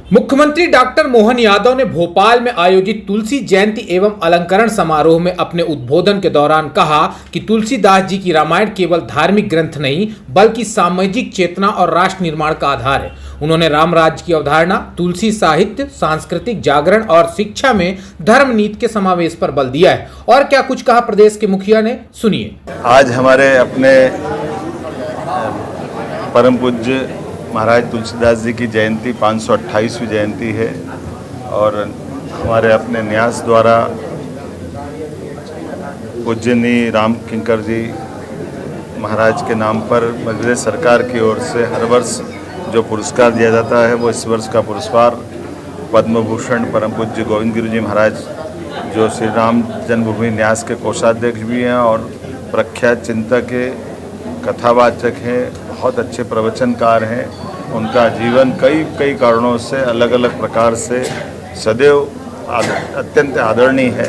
मुख्यमंत्री डॉक्टर मोहन यादव ने भोपाल में आयोजित तुलसी जयंती एवं अलंकरण समारोह में अपने उद्बोधन के दौरान कहा कि तुलसीदास जी की रामायण केवल धार्मिक ग्रंथ नहीं बल्कि सामाजिक चेतना और राष्ट्र निर्माण का आधार है। उन्होंने राम राज्य की अवधारणा, तुलसी साहित्य, सांस्कृतिक जागरण और शिक्षा में धर्म नीति के समावेश पर बल दिया है। और क्या कुछ कहा प्रदेश के मुखिया ने, सुनिए। आज हमारे अपने परम पूज्य महाराज तुलसीदास जी की जयंती 528वीं जयंती है और हमारे अपने न्यास द्वारा पूज्यनीय राम किंकर जी महाराज के नाम पर मध्य प्रदेश सरकार की ओर से हर वर्ष जो पुरस्कार दिया जाता है वो इस वर्ष का पुरस्कार पद्म भूषण परम पूज्य गोविंद गिरि जी महाराज जो श्री राम जन्मभूमि न्यास के कोषाध्यक्ष भी हैं और प्रख्यात चिंतक के कथावाचक हैं, बहुत अच्छे प्रवचनकार हैं। उनका जीवन कई कारणों से अलग अलग प्रकार से सदैव अत्यंत आदरणीय है।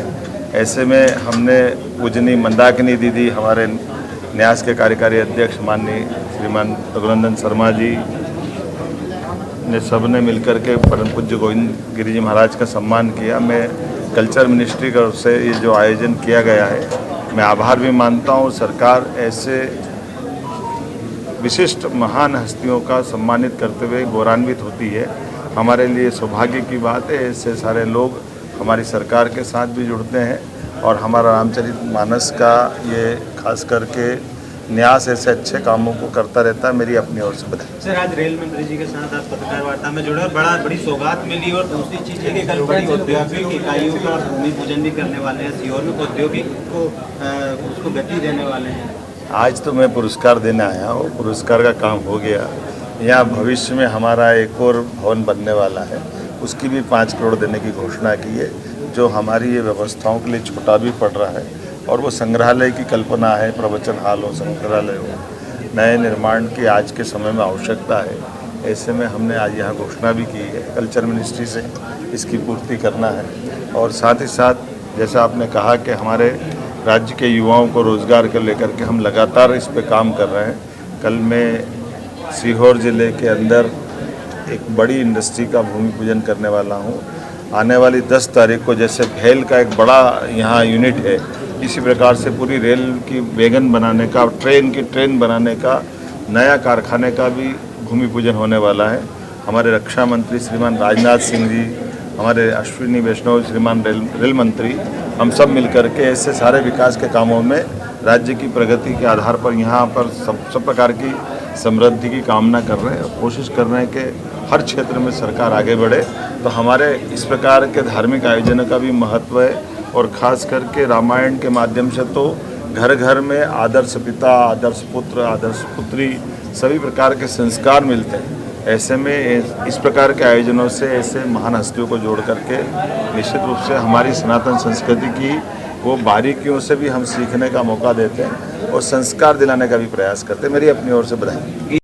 ऐसे में हमने पूजनीय मंदाकिनी दीदी, हमारे न्यास के कार्यकारी अध्यक्ष माननीय श्रीमान रघुनंदन शर्मा जी ने सबने मिलकर के परम पूज्य गोविंद गिरि जी महाराज का सम्मान किया। मैं कल्चर मिनिस्ट्री की ओर से ये जो आयोजन किया गया है, मैं आभार भी मानता हूँ। सरकार ऐसे विशिष्ट महान हस्तियों का सम्मानित करते हुए गौरवान्वित होती है। हमारे लिए सौभाग्य की बात है, ऐसे सारे लोग हमारी सरकार के साथ भी जुड़ते हैं और हमारा रामचरितमानस का ये खास करके न्यास ऐसे अच्छे कामों को करता रहता है। मेरी अपनी ओर से बधाई। सर, आज रेल मंत्री जी के साथ आप पत्रकार वार्ता में जुड़े और बड़ी सौगात मिली और दूसरी चीज़ है कि कल बड़ी औद्योगिक इकाइयों का भूमि पूजन भी करने वाले हैं। सीहोर में औद्योगिक को उसको गति देने वाले हैं। आज तो मैं पुरस्कार देने आया हूँ, पुरस्कार का काम हो गया। यहाँ भविष्य में हमारा एक और भवन बनने वाला है, उसकी भी 5 करोड़ देने की घोषणा की है, जो हमारी ये व्यवस्थाओं के लिए छोटा भी पड़ रहा है। और वो संग्रहालय की कल्पना है, प्रवचन हाल हो, संग्रहालय हो, नए निर्माण की आज के समय में आवश्यकता है। ऐसे में हमने आज यहाँ घोषणा भी की है, कल्चर मिनिस्ट्री से इसकी पूर्ति करना है। और साथ ही साथ जैसा आपने कहा कि हमारे राज्य के युवाओं को रोज़गार को लेकर के हम लगातार इस पे काम कर रहे हैं। कल मैं सीहोर ज़िले के अंदर एक बड़ी इंडस्ट्री का भूमि पूजन करने वाला हूँ। आने वाली 10 तारीख को जैसे भेल का एक बड़ा यहाँ यूनिट है, इसी प्रकार से पूरी रेल की वैगन बनाने का, ट्रेन बनाने का नया कारखाने का भी भूमि पूजन होने वाला है। हमारे रक्षा मंत्री श्रीमान राजनाथ सिंह जी, हमारे अश्विनी वैष्णव श्रीमान रेल मंत्री, हम सब मिलकर के ऐसे सारे विकास के कामों में राज्य की प्रगति के आधार पर यहाँ पर सब प्रकार की समृद्धि की कामना कर रहे हैं। कोशिश कर रहे हैं कि हर क्षेत्र में सरकार आगे बढ़े। तो हमारे इस प्रकार के धार्मिक आयोजनों का भी महत्व है और ख़ास करके रामायण के माध्यम से तो घर घर में आदर्श पिता, आदर्श पुत्र, आदर्श पुत्री सभी प्रकार के संस्कार मिलते हैं। ऐसे में इस प्रकार के आयोजनों से ऐसे महान हस्तियों को जोड़ करके निश्चित रूप से हमारी सनातन संस्कृति की वो बारीकियों से भी हम सीखने का मौका देते हैं और संस्कार दिलाने का भी प्रयास करते हैं। मेरी अपनी ओर से बधाई।